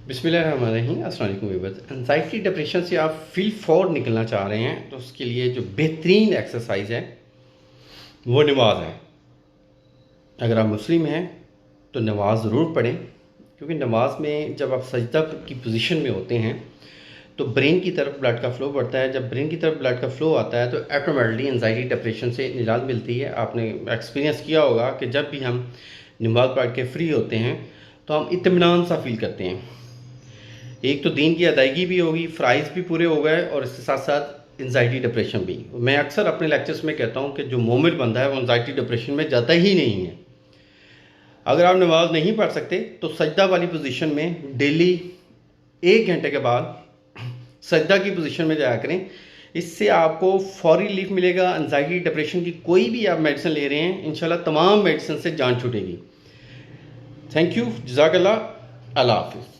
बिस्मिल्लाहिर्रहमानिर्रहीम। अस्सलाम वालेकुम व्यूअर्स। एंजाइटी डिप्रेशन से आप फील फॉर निकलना चाह रहे हैं तो उसके लिए जो बेहतरीन एक्सरसाइज है वो नमाज है। अगर आप मुस्लिम हैं तो नमाज ज़रूर पढ़ें, क्योंकि नमाज में जब आप सजदा की पोजीशन में होते हैं तो ब्रेन की तरफ ब्लड का फ़्लो बढ़ता है। जब ब्रेन की तरफ ब्लड का फ़्लो आता है तो ऑटोमेटिकली एंजाइटी डिप्रेशन से निजात मिलती है। आपने एक्सपीरियंस किया होगा कि जब भी हम नमाज पढ़ के फ्री होते हैं तो हम इत्मीनान सा फील करते हैं। एक तो दीन की अदायगी भी होगी, फ़राइज़ भी पूरे हो गए और इसके साथ साथ एंजाइटी डिप्रेशन भी। मैं अक्सर अपने लेक्चर्स में कहता हूँ कि जो मोमिन बंदा है वो एंजाइटी डिप्रेशन में जाता ही नहीं है। अगर आप नमाज नहीं पढ़ सकते तो सजदा वाली पोजीशन में डेली 1 घंटे के बाद सजदा की पोजीशन में जाया करें। इससे आपको फौरी रिलीफ मिलेगा। एंजाइटी डिप्रेशन की कोई भी आप मेडिसिन ले रहे हैं, इंशाल्लाह तमाम मेडिसिन से जान छूटेगी। थैंक यू, जज़ाकल्लाह, अल्लाह हाफ़िज़।